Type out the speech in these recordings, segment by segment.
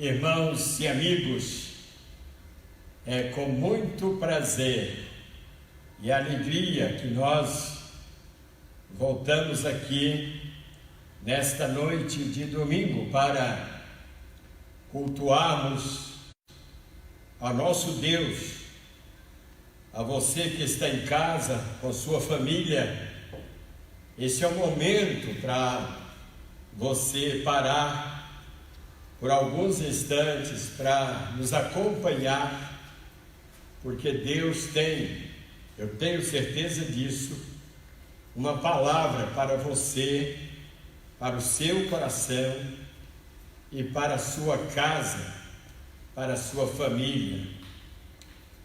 Irmãos e amigos, é com muito prazer e alegria que nós voltamos aqui nesta noite de domingo para cultuarmos ao nosso Deus. A você que está em casa com sua família, esse é o momento para você parar por alguns instantes para nos acompanhar, porque Deus tem, eu tenho certeza disso, uma palavra para você, para o seu coração e para a sua casa, para a sua família.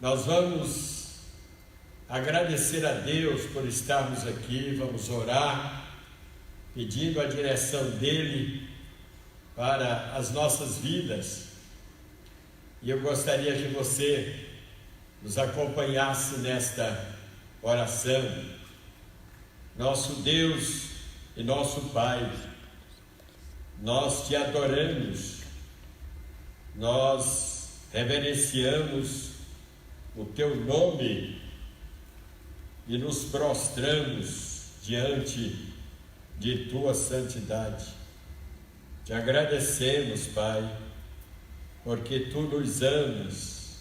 Nós vamos agradecer a Deus por estarmos aqui, vamos orar, pedindo a direção dEle para as nossas vidas. E eu gostaria que você nos acompanhasse nesta oração. Nosso Deus e nosso Pai, nós te adoramos, nós reverenciamos o teu nome e nos prostramos diante de tua santidade. Te agradecemos, Pai, porque tu nos amas,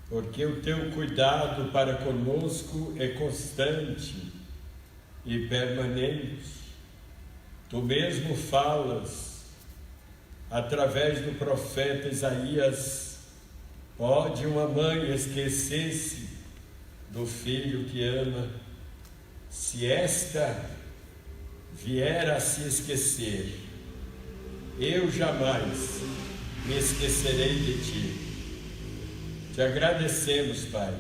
porque o teu cuidado para conosco é constante e permanente. Tu mesmo falas, através do profeta Isaías: pode uma mãe esquecer-se do filho que ama, se esta vier a se esquecer, eu jamais me esquecerei de ti. Te agradecemos, Pai,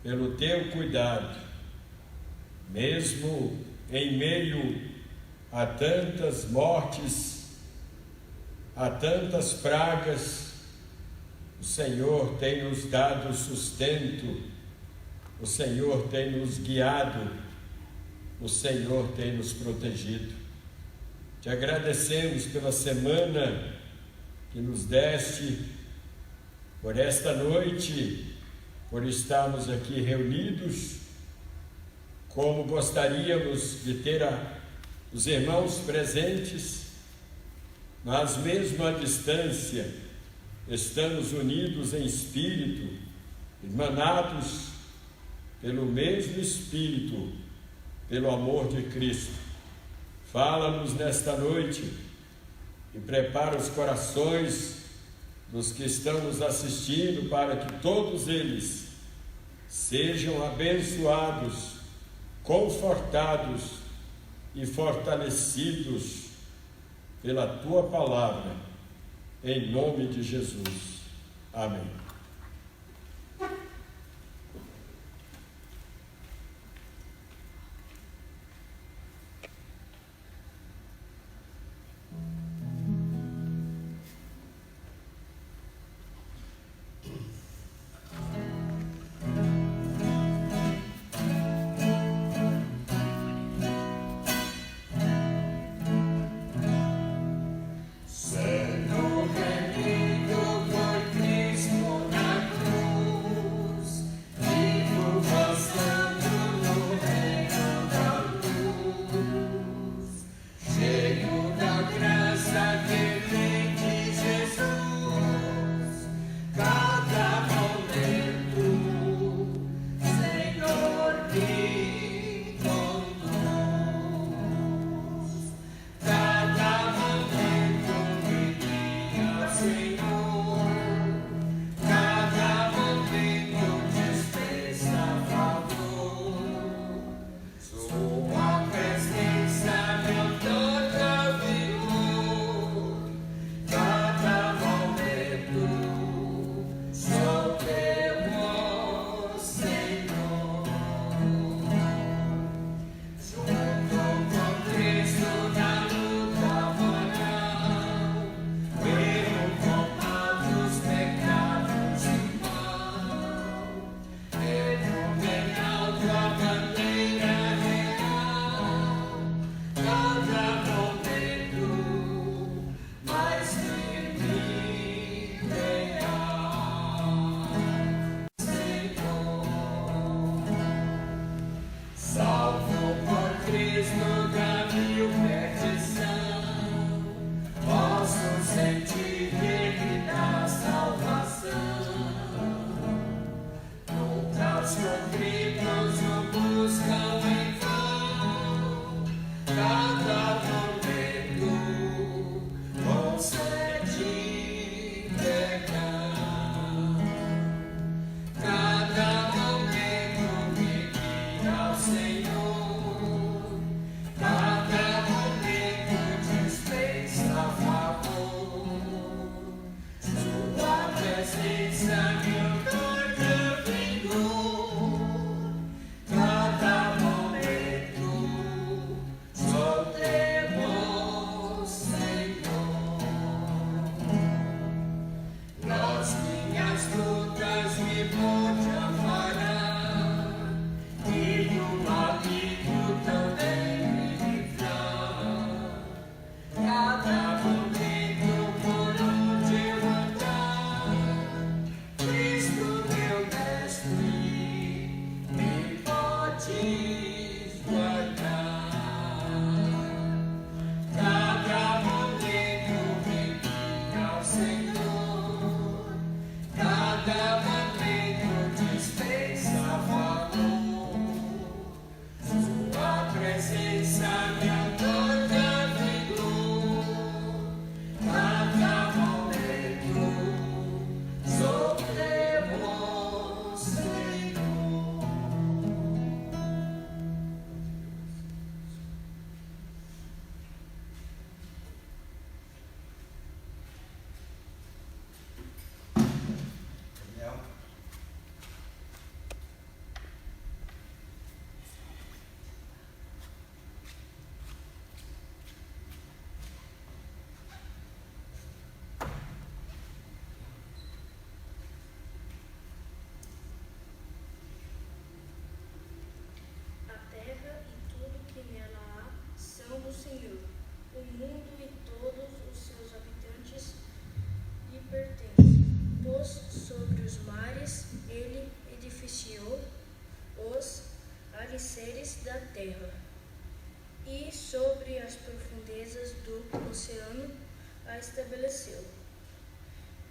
pelo teu cuidado, mesmo em meio a tantas mortes, a tantas pragas, o Senhor tem nos dado sustento, o Senhor tem nos guiado, o Senhor tem nos protegido. Te agradecemos pela semana que nos deste, por esta noite, por estarmos aqui reunidos, como gostaríamos de ter os irmãos presentes, mas mesmo à distância, estamos unidos em espírito, irmanados pelo mesmo Espírito, pelo amor de Cristo. Fala-nos nesta noite e prepara os corações dos que estão nos assistindo para que todos eles sejam abençoados, confortados e fortalecidos pela tua palavra, em nome de Jesus. Amém. Sendo remido por Cristo. pois sobre os mares ele edificou os alicerces da terra, e sobre as profundezas do oceano a estabeleceu.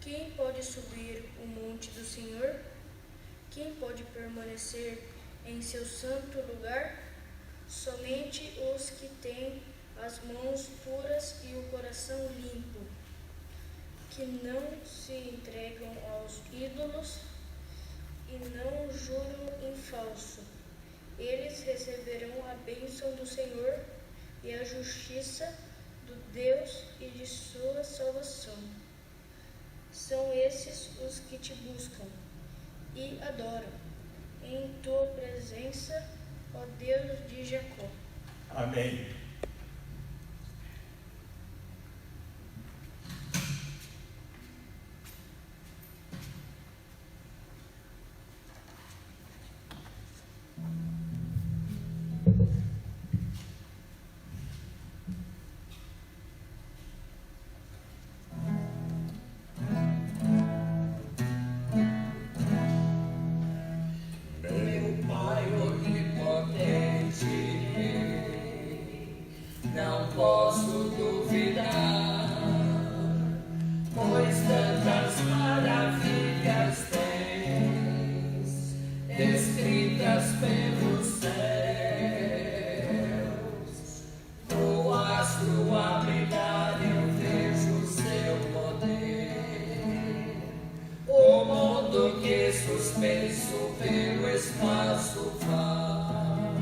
Quem pode subir o monte do Senhor? Quem pode permanecer em seu santo lugar? Somente os que têm as mãos puras e o coração limpo, que não se entregam aos ídolos e não juram em falso. Eles receberão a bênção do Senhor e a justiça do Deus e de sua salvação. São esses os que te buscam e adoram em tua presença, ó Deus de Jacó. Amém. Suspenso pelo espaço vai,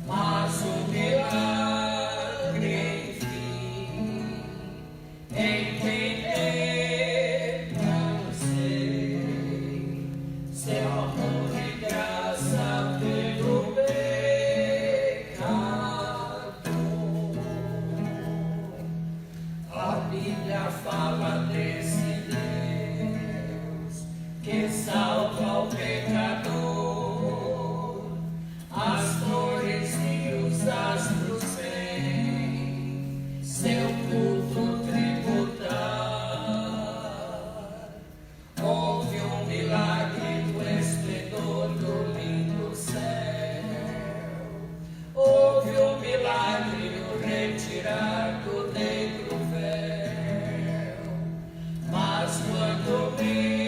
mas o milagre, enfim, entender, não sei, seu amor e graça pelo pecado. A Bíblia fala desse que salva o pecador, as flores e os astros vêm, seu culto tributar. Houve um milagre do esplendor do lindo céu, houve um milagre no retirar do negro véu, mas quando me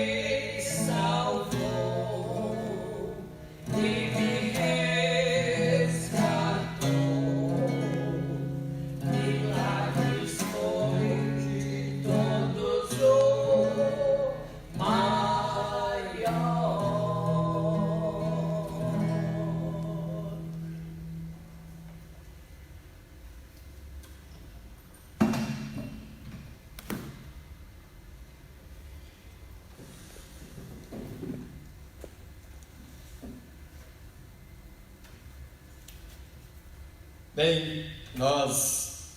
Bem, nós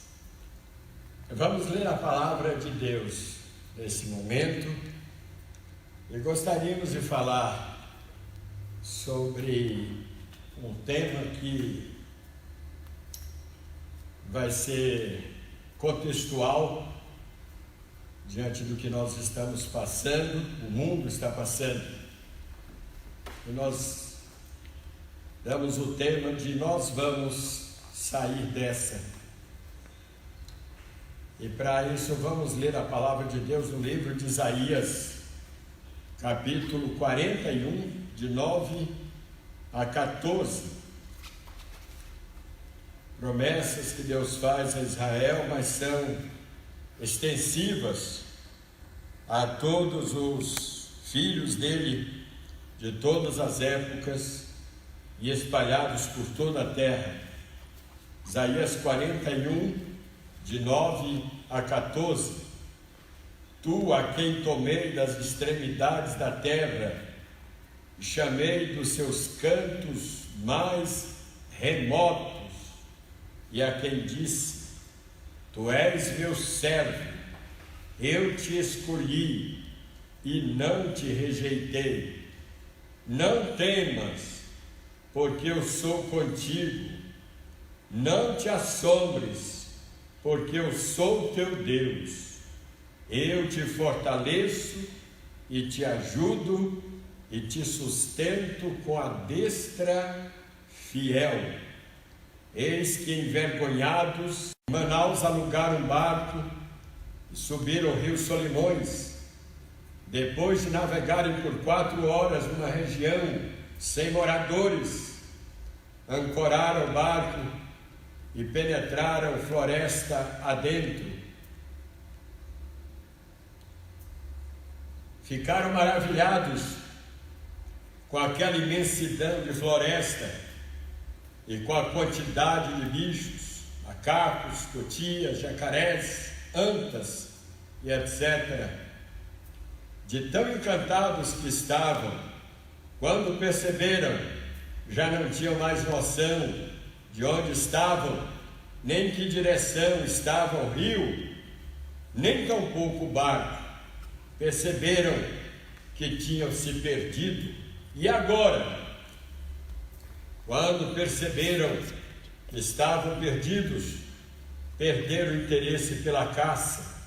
vamos ler a palavra de Deus nesse momento e gostaríamos de falar sobre um tema que vai ser contextual diante do que nós estamos passando, o mundo está passando. E nós damos o tema de nós vamos sair dessa. E para isso vamos ler a palavra de Deus no livro de Isaías, capítulo 41, de 9 a 14. Promessas que Deus faz a Israel, mas são extensivas a todos os filhos dele, de todas as épocas e espalhados por toda a terra. Isaías 41, de 9 a 14. Tu, a quem tomei das extremidades da terra, e chamei dos seus cantos mais remotos, e a quem disse: Tu és meu servo, eu te escolhi e não te rejeitei. Não temas, porque eu sou contigo. Não te assombres, porque eu sou teu Deus. Eu te fortaleço e te ajudo e te sustento com a destra fiel. Eis que envergonhados, Manaus alugaram um barco e subiram o rio Solimões. Depois de navegarem por 4 horas numa região sem moradores, ancoraram o barco e penetraram floresta adentro. Ficaram maravilhados com aquela imensidão de floresta e com a quantidade de bichos, macacos, cotias, jacarés, antas e etc. De tão encantados que estavam, quando perceberam, já não tinham mais noção de onde estavam, nem que direção estava o rio, nem tampouco o barco. Perceberam que tinham se perdido. E agora, quando perceberam que estavam perdidos, perderam o interesse pela caça.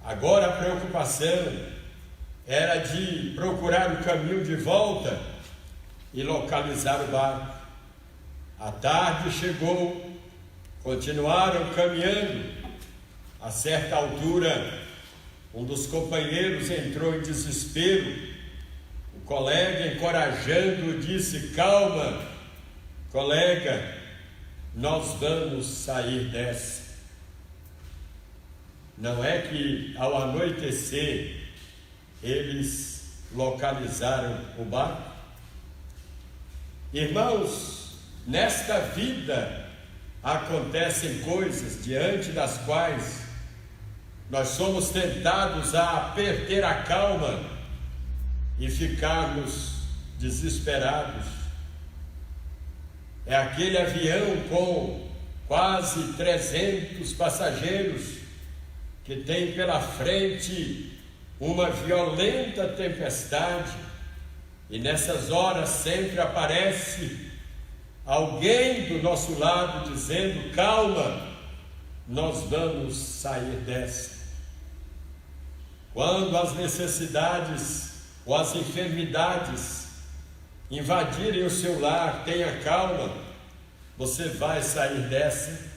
Agora a preocupação era de procurar o caminho de volta e localizar o barco. A tarde chegou, continuaram caminhando. A certa altura, um dos companheiros entrou em desespero. O colega, encorajando, disse: calma, colega, nós vamos sair dessa. Não é que ao anoitecer eles localizaram o barco? Irmãos, nesta vida acontecem coisas diante das quais nós somos tentados a perder a calma e ficarmos desesperados. É aquele avião com quase 300 passageiros que tem pela frente uma violenta tempestade, e nessas horas sempre aparece alguém do nosso lado dizendo: calma, nós vamos sair dessa. Quando as necessidades ou as enfermidades invadirem o seu lar, tenha calma, você vai sair dessa.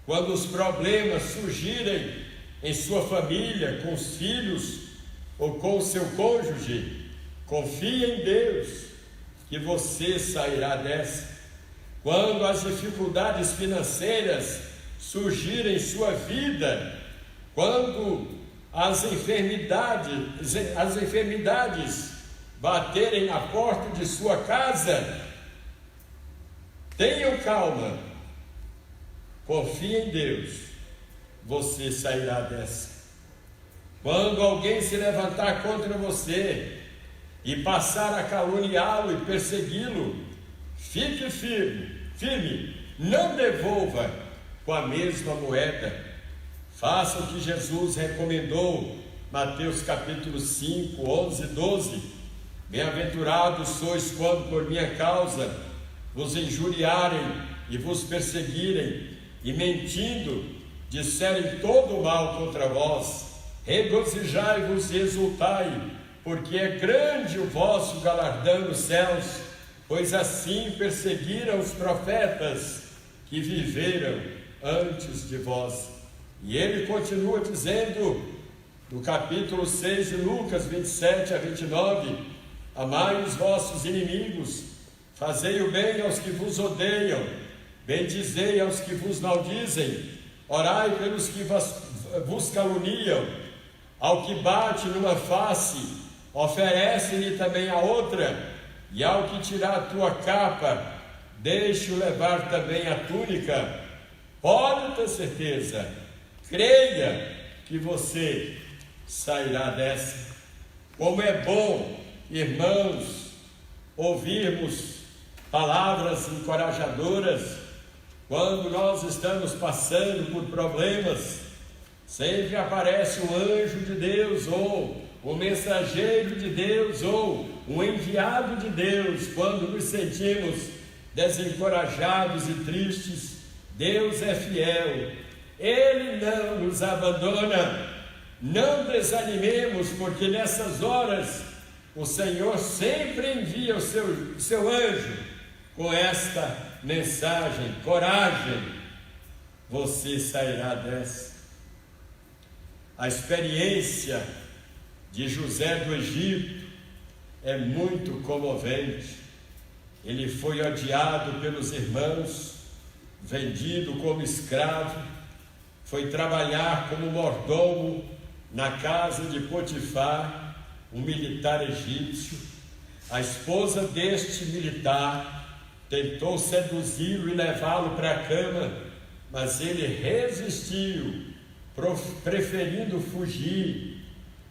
Quando os problemas surgirem em sua família, com os filhos ou com o seu cônjuge, confie em Deus que você sairá dessa. Quando as dificuldades financeiras surgirem em sua vida, quando as enfermidades baterem na porta de sua casa, tenham calma, confie em Deus, você sairá dessa. Quando alguém se levantar contra você e passar a caluniá-lo e persegui-lo, fique firme, não devolva com a mesma moeda. Faça o que Jesus recomendou, Mateus capítulo 5, 11 e 12. Bem-aventurados sois quando por minha causa vos injuriarem e vos perseguirem, e mentindo disserem todo o mal contra vós. Regozijai-vos e exultai, porque é grande o vosso galardão nos céus, pois assim perseguiram os profetas que viveram antes de vós. E ele continua dizendo, no capítulo 6 de Lucas, 27 a 29, amai os vossos inimigos, fazei o bem aos que vos odeiam, bendizei aos que vos maldizem, orai pelos que vos caluniam, ao que bate numa face, oferece-lhe também a outra, e ao que tirar a tua capa, deixe-o levar também a túnica. Pode ter certeza, creia que você sairá dessa. Como é bom, irmãos, ouvirmos palavras encorajadoras quando nós estamos passando por problemas. Sempre aparece um anjo de Deus, ou um mensageiro de Deus, ou um enviado de Deus. Quando nos sentimos desencorajados e tristes, Deus é fiel, Ele não nos abandona, não desanimemos, porque nessas horas o Senhor sempre envia o seu anjo com esta mensagem: coragem, você sairá dessa. A experiência de José do Egito é muito comovente. Ele foi odiado pelos irmãos, vendido como escravo, foi trabalhar como mordomo na casa de Potifar, um militar egípcio. A esposa deste militar tentou seduzi-lo e levá-lo para a cama, mas ele resistiu, preferindo fugir,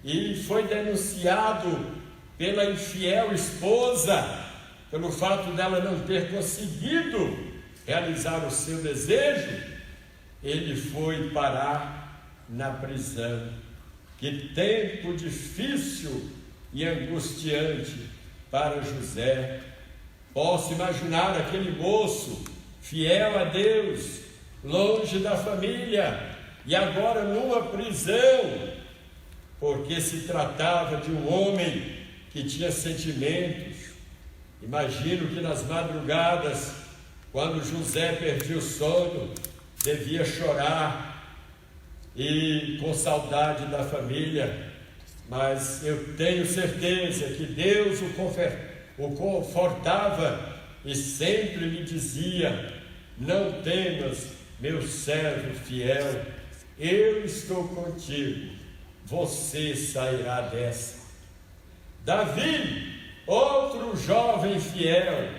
e foi denunciado pela infiel esposa, pelo fato dela não ter conseguido realizar o seu desejo. Ele foi parar na prisão. Que tempo difícil e angustiante para José. Posso imaginar aquele moço fiel a Deus, longe da família, e agora numa prisão, porque se tratava de um homem que tinha sentimentos. Imagino que nas madrugadas, quando José perdia o sono, devia chorar e com saudade da família, mas eu tenho certeza que Deus o confortava e sempre lhe dizia: não temas, meu servo fiel, eu estou contigo, você sairá dessa. Davi, outro jovem fiel,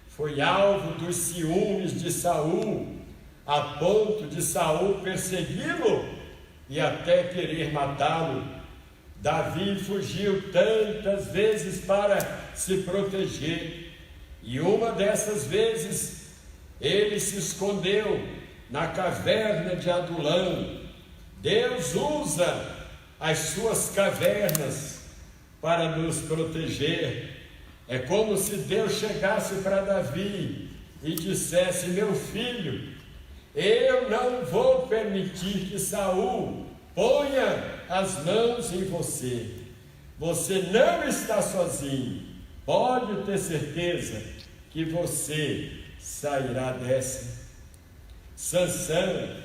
foi alvo dos ciúmes de Saul, a ponto de Saul persegui-lo e até querer matá-lo. Davi fugiu tantas vezes para se proteger, e uma dessas vezes ele se escondeu na caverna de Adulão. Deus usa as suas cavernas para nos proteger. É como se Deus chegasse para Davi e dissesse: meu filho, eu não vou permitir que Saul ponha as mãos em você. Você não está sozinho. Pode ter certeza que você sairá dessa. Sansão,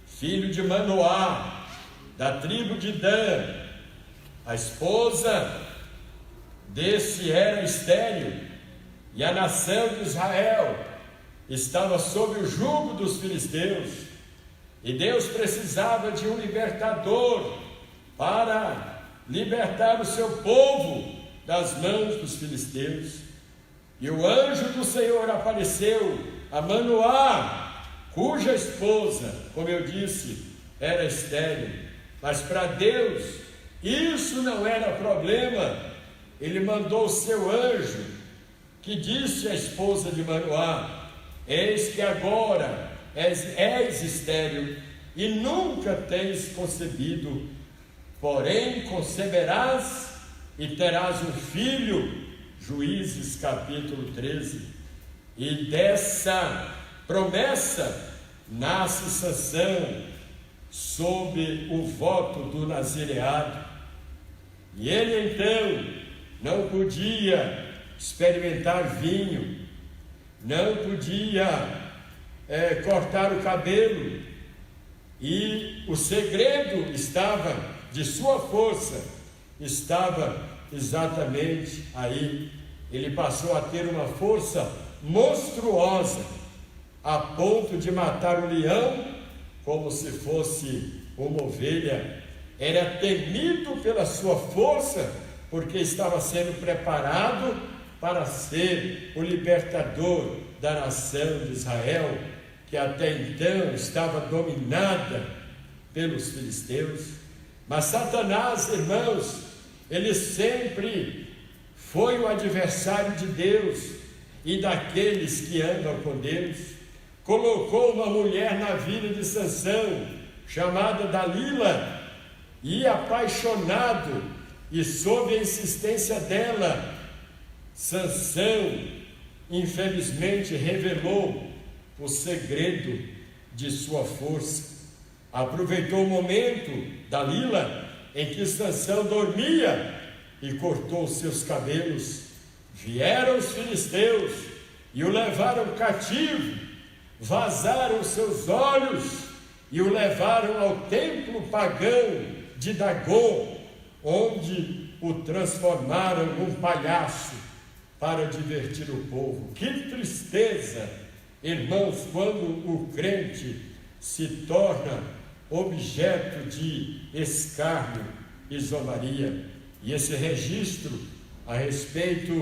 filho de Manoá, da tribo de Dan, a esposa desse era estéril, e a nação de Israel estava sob o jugo dos filisteus, e Deus precisava de um libertador para libertar o seu povo das mãos dos filisteus. E o anjo do Senhor apareceu a Manoá, cuja esposa, como eu disse, era estéril. Mas para Deus isso não era problema. Ele mandou o seu anjo, que disse à esposa de Manoá: eis que agora és estéril e nunca tens concebido, porém conceberás e terás um filho. Juízes capítulo 13. E dessa promessa nasce Sansão sob o voto do nazireado. E ele então não podia experimentar vinho, não podia cortar o cabelo, e o segredo de sua força estava exatamente aí. Ele passou a ter uma força monstruosa, a ponto de matar o leão como se fosse uma ovelha. Era temido pela sua força, porque estava sendo preparado para ser o libertador da nação de Israel, que até então estava dominada pelos filisteus. Mas Satanás, irmãos, ele sempre foi o adversário de Deus e daqueles que andam com Deus. Colocou uma mulher na vida de Sansão, chamada Dalila, e apaixonado, e sob a insistência dela, Sansão infelizmente revelou o segredo de sua força. Aproveitou o momento, Dalila, em que Sansão dormia e cortou os seus cabelos. Vieram os filisteus e o levaram cativo, vazaram seus olhos e o levaram ao templo pagão de Dagom, onde o transformaram num palhaço para divertir o povo. Que tristeza, irmãos, quando o crente se torna objeto de escárnio e zombaria. E esse registro a respeito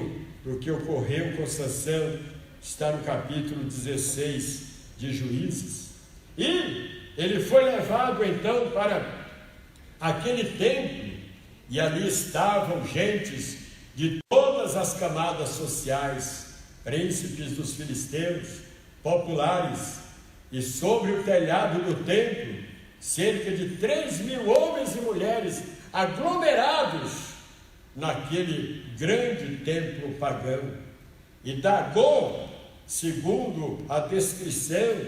do que ocorreu com Sansão está no capítulo 16 de Juízes. E ele foi levado então para aquele templo, e ali estavam gentes de todas as camadas sociais, príncipes dos filisteus, populares, e sobre o telhado do templo, cerca de 3.000 homens e mulheres aglomerados naquele grande templo pagão. E Dagom, segundo a descrição,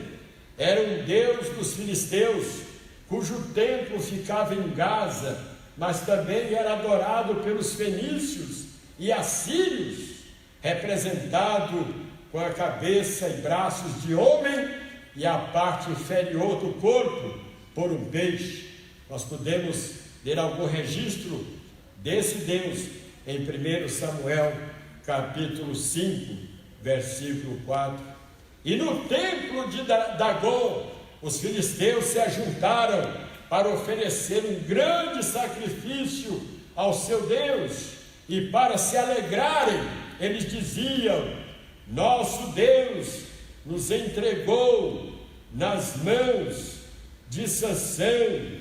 era um deus dos filisteus, cujo templo ficava em Gaza, mas também era adorado pelos fenícios e assírios, representado com a cabeça e braços de homem e a parte inferior do corpo por um peixe. Nós podemos ler algum registro desse Deus em 1 Samuel capítulo 5, versículo 4. E no templo de Dagom, os filisteus se ajuntaram para oferecer um grande sacrifício ao seu Deus, e para se alegrarem, eles diziam: nosso Deus nos entregou nas mãos de Sansão,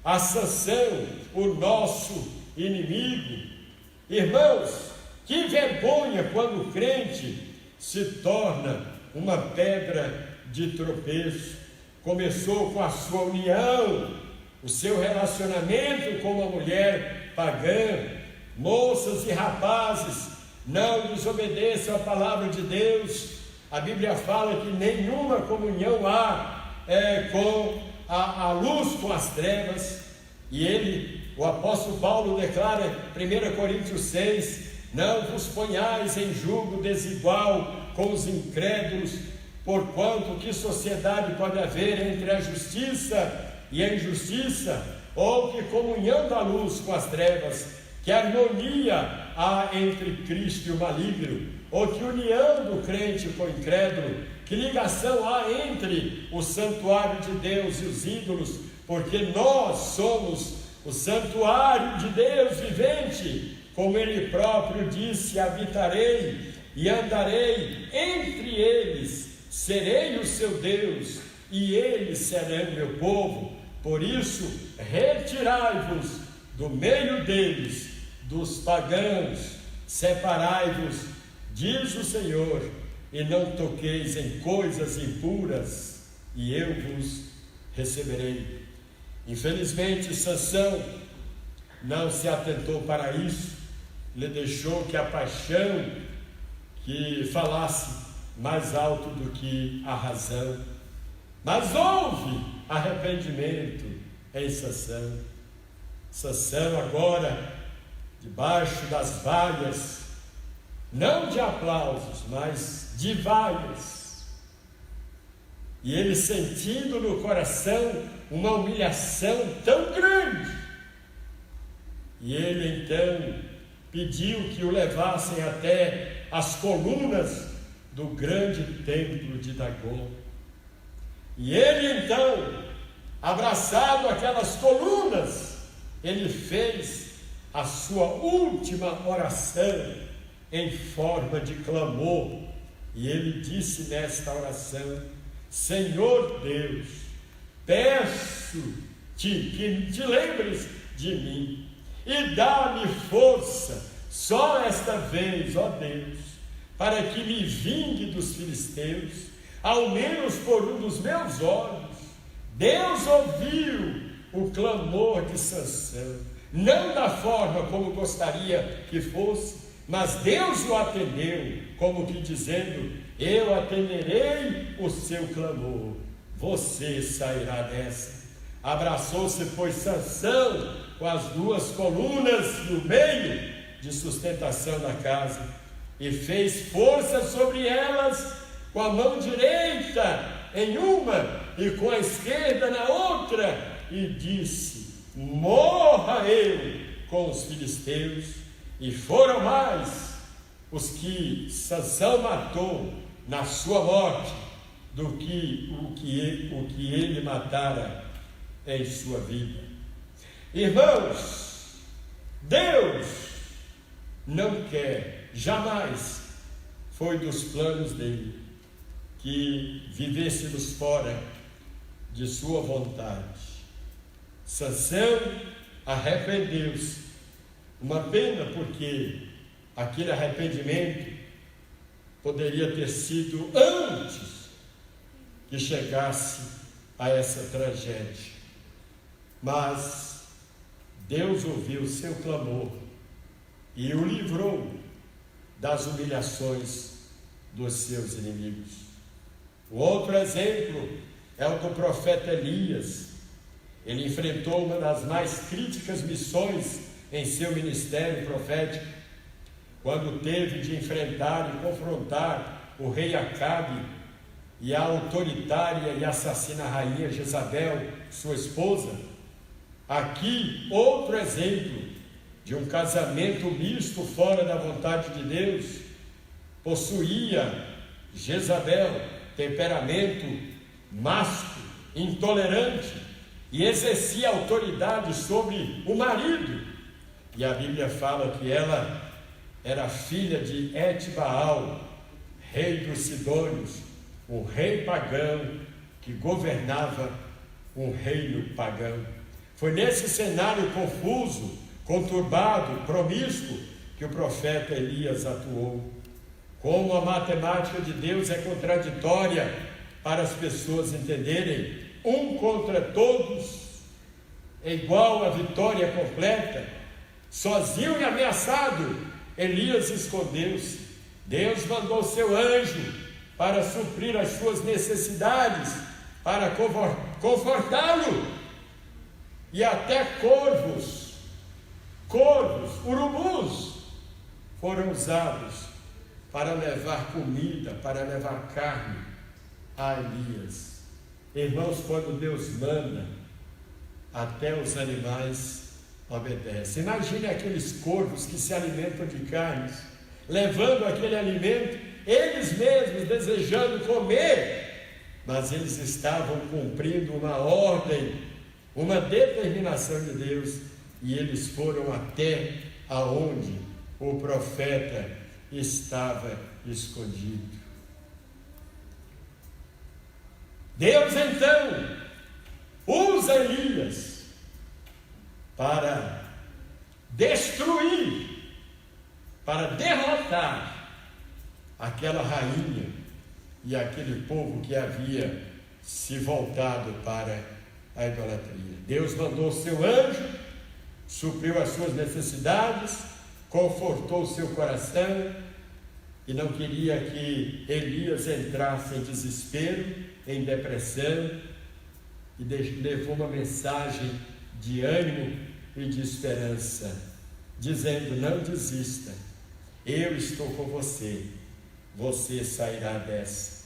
a Sansão, o nosso inimigo. Irmãos, que vergonha quando o crente se torna uma pedra de tropeço. Começou com a sua união, o seu relacionamento com uma mulher pagã. Moças e rapazes, não desobedeçam a palavra de Deus. A Bíblia fala que nenhuma comunhão há com a luz com as trevas. E o apóstolo Paulo declara em 1 Coríntios 6, não vos ponhais em julgo desigual com os incrédulos, porquanto que sociedade pode haver entre a justiça e a injustiça, ou que comunhão da luz com as trevas, que harmonia há entre Cristo e o maligno, ou que união do crente com o incrédulo, que ligação há entre o santuário de Deus e os ídolos, porque nós somos o santuário de Deus vivente, como Ele próprio disse: habitarei e andarei entre eles, serei o seu Deus, e eles serão meu povo. Por isso, retirai-vos do meio deles, dos pagãos, separai-vos, diz o Senhor, e não toqueis em coisas impuras, e eu vos receberei. Infelizmente, Sansão não se atentou para isso, ele deixou que a paixão que falasse mais alto do que a razão. Mas houve arrependimento em Sansão. Sansão agora, debaixo das vaias, não de aplausos, mas de vaias, e ele sentindo no coração uma humilhação tão grande, e ele então pediu que o levassem até as colunas do grande templo de Dagom. E ele então, abraçado aquelas colunas, ele fez a sua última oração em forma de clamor, e ele disse nesta oração: Senhor Deus, peço-te que te lembres de mim e dá-me força só esta vez, ó Deus, para que me vingue dos filisteus, ao menos por um dos meus olhos. Deus ouviu o clamor de Sansão, não da forma como gostaria que fosse, mas Deus o atendeu, como que dizendo: eu atenderei o seu clamor, você sairá dessa. Abraçou-se, pois, Sansão com as duas colunas no meio de sustentação da casa, e fez força sobre elas com a mão direita em uma e com a esquerda na outra, e disse: morra eu com os filisteus. E foram mais os que Sansão matou na sua morte do que o que ele matara em sua vida. Irmãos, Deus não quer, jamais foi dos planos dele que vivêssemos fora de sua vontade. Sansão arrependeu-se, uma pena, porque aquele arrependimento poderia ter sido antes que chegasse a essa tragédia, mas Deus ouviu o seu clamor e o livrou das humilhações dos seus inimigos. O outro exemplo é o do profeta Elias. Ele enfrentou uma das mais críticas missões em seu ministério profético, quando teve de enfrentar e confrontar o rei Acabe e a autoritária e assassina rainha Jezabel, sua esposa. Aqui, outro exemplo de um casamento misto fora da vontade de Deus. Possuía Jezabel temperamento másculo, intolerante, e exercia autoridade sobre o marido. E a Bíblia fala que ela era filha de Etbaal, rei dos Sidônios, um rei pagão que governava um reino pagão. Foi nesse cenário confuso, conturbado, promíscuo, que o profeta Elias atuou. Como a matemática de Deus é contraditória para as pessoas entenderem, um contra todos é igual a vitória completa. Sozinho e ameaçado, Elias escondeu-se. Deus mandou seu anjo para suprir as suas necessidades, para confortá-lo. E até corvos, urubus, foram usados para levar comida, para levar carne a Elias. Irmãos, quando Deus manda, até os animais obedecem. Imagine aqueles corvos que se alimentam de carnes, levando aquele alimento, eles mesmos desejando comer, mas eles estavam cumprindo uma ordem, uma determinação de Deus, e eles foram até aonde o profeta estava escondido. Deus então usa Elias para destruir, para derrotar aquela rainha e aquele povo que havia se voltado para a idolatria. Deus mandou seu anjo, supriu as suas necessidades, confortou o seu coração e não queria que Elias entrasse em desespero, em depressão, e levou uma mensagem de ânimo e de esperança, dizendo: não desista, eu estou com você, você sairá dessa.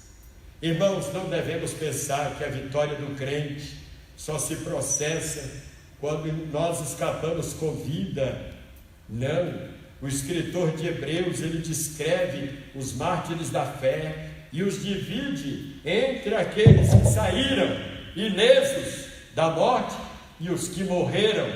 Irmãos, não devemos pensar que a vitória do crente só se processa quando nós escapamos com vida. Não, o escritor de Hebreus, ele descreve os mártires da fé e os divide entre aqueles que saíram ilesos da morte e os que morreram.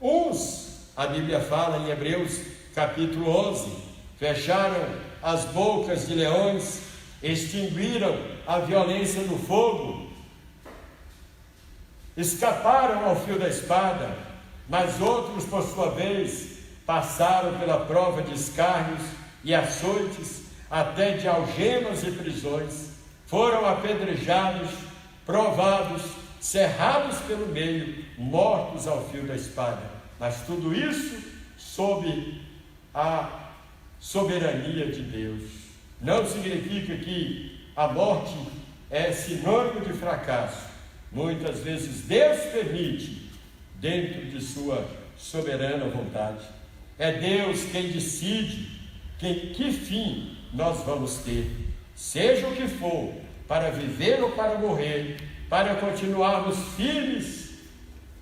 Uns, a Bíblia fala em Hebreus capítulo 11, fecharam as bocas de leões, extinguiram a violência do fogo, escaparam ao fio da espada, mas outros, por sua vez, passaram pela prova de escárnios e açoites, até de algemas e prisões, foram apedrejados, provados, cerrados pelo meio, mortos ao fio da espada. Mas tudo isso sob a soberania de Deus. Não significa que a morte é sinônimo de fracasso. Muitas vezes Deus permite, dentro de sua soberana vontade. É Deus quem decide que fim nós vamos ter, seja o que for, para viver ou para morrer, para continuarmos firmes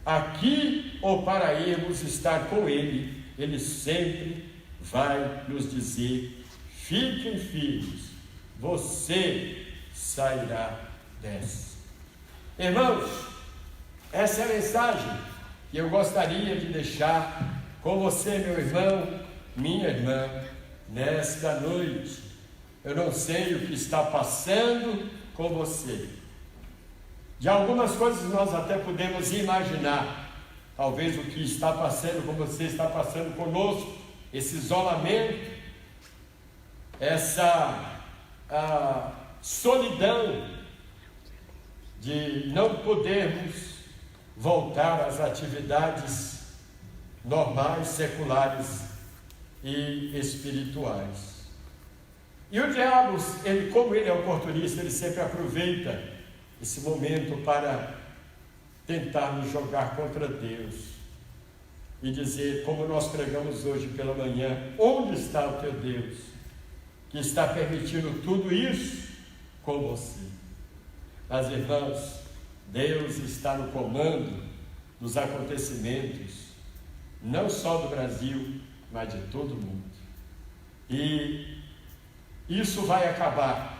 aqui ou para irmos estar com Ele. Ele sempre vai nos dizer: fiquem firmes, você sairá dessa. Irmãos, essa é a mensagem que eu gostaria de deixar com você, meu irmão, minha irmã, nesta noite. Eu não sei o que está passando com você. De algumas coisas nós até podemos imaginar, talvez o que está passando com você está passando conosco, esse isolamento, essa solidão de não podermos voltar às atividades normais, seculares e espirituais. E o diabo, como ele é oportunista, ele sempre aproveita esse momento para tentar nos jogar contra Deus e dizer, como nós pregamos hoje pela manhã: onde está o teu Deus, que está permitindo tudo isso com você? Mas, irmãos, Deus está no comando dos acontecimentos, não só do Brasil, mas de todo o mundo. E isso vai acabar.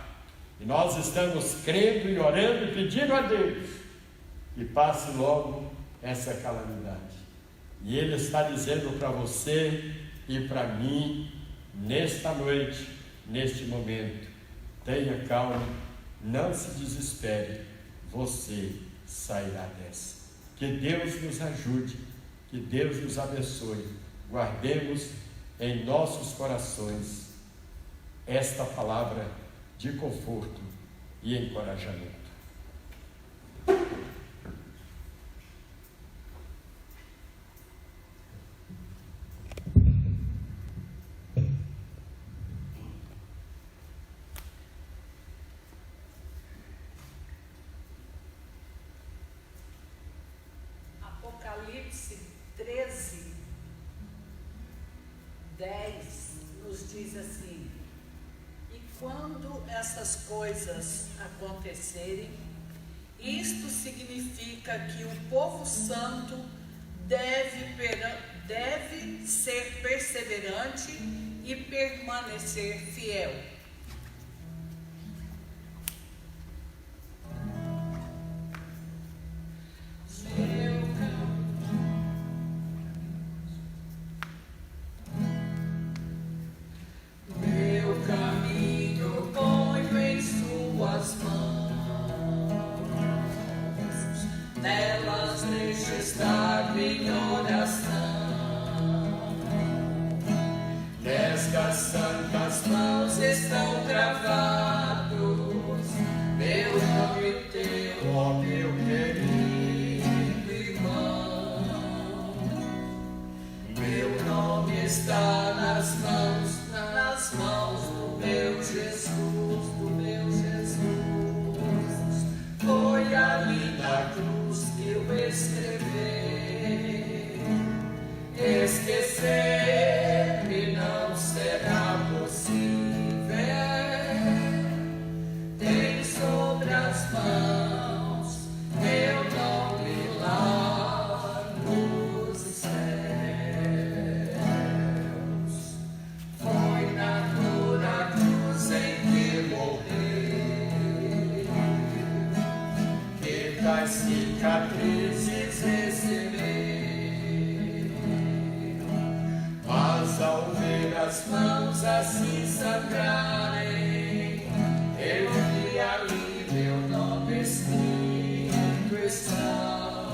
E nós estamos crendo e orando e pedindo a Deus que passe logo essa calamidade. E Ele está dizendo para você e para mim, nesta noite, neste momento: tenha calma, não se desespere, você sairá dessa. Que Deus nos ajude, que Deus nos abençoe. Guardemos em nossos corações esta palavra de conforto e encorajamento. Apocalipse 13, 10 nos diz assim: e quando essas coisas acontecerem, isto significa que o povo santo deve ser perseverante e permanecer fiel. Esquecer-me não será possível. Tem sobre as mãos meu nome lá nos céus. Foi na dura cruz em que morreu, que das cicatrizes recebeu. Mas ao ver as mãos assim sangrarem, eu vi ali meu nome escrito está.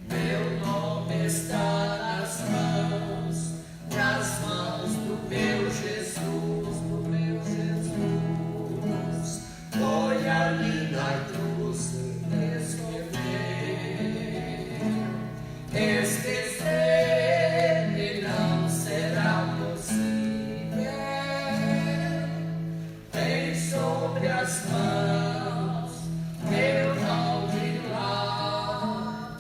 Meu nome está nas mãos do meu Jesus, do meu Jesus. Foi ali na cruz esquecer-me não será possível. Tem sobre as mãos meu nome lá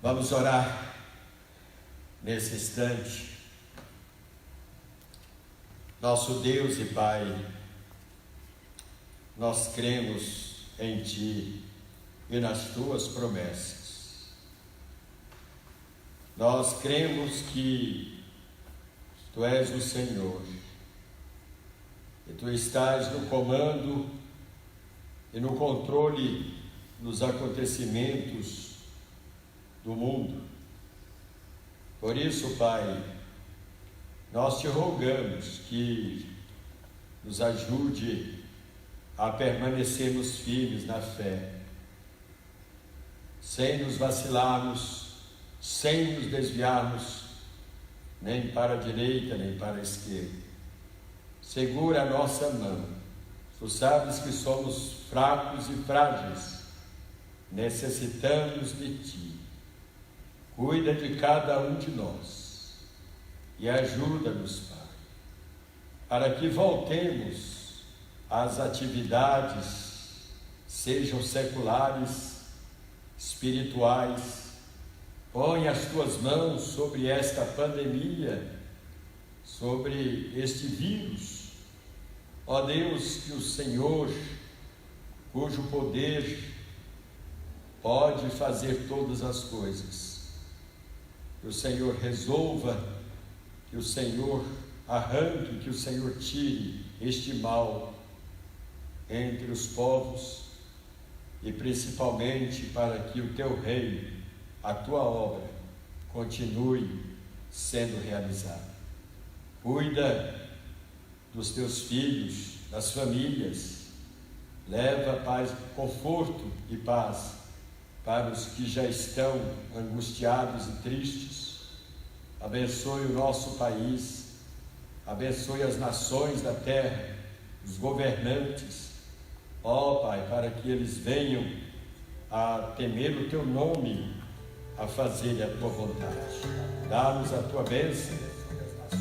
Vamos orar nesse instante. Nosso Deus e Pai, nós cremos em Ti e nas Tuas promessas. Nós cremos que Tu és o Senhor, e Tu estás no comando e no controle dos acontecimentos do mundo. Por isso, Pai, nós Te rogamos que nos ajude a permanecermos firmes na fé, sem nos vacilarmos, sem nos desviarmos, nem para a direita, nem para a esquerda. Segura a nossa mão. Tu sabes que somos fracos e frágeis, necessitamos de Ti. Cuida de cada um de nós e ajuda-nos, Pai, para que voltemos às atividades, sejam seculares, espirituais. Põe as Tuas mãos sobre esta pandemia, sobre este vírus. Ó Deus, que o Senhor, cujo poder pode fazer todas as coisas, que o Senhor resolva, que o Senhor arranque, que o Senhor tire este mal entre os povos, e principalmente para que o Teu reino, a Tua obra, continue sendo realizada. Cuida dos Teus filhos, das famílias, leva paz, conforto e paz para os que já estão angustiados e tristes. Abençoe o nosso país, abençoe as nações da terra, os governantes, ó Pai, para que eles venham a temer o Teu nome, a fazer a Tua vontade. Dá-nos a Tua bênção,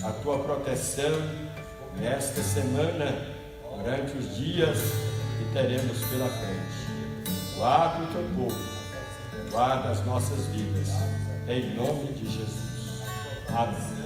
a Tua proteção nesta semana, durante os dias que teremos pela frente. Guarda o Teu povo, guarda as nossas vidas, em nome de Jesus. Amém.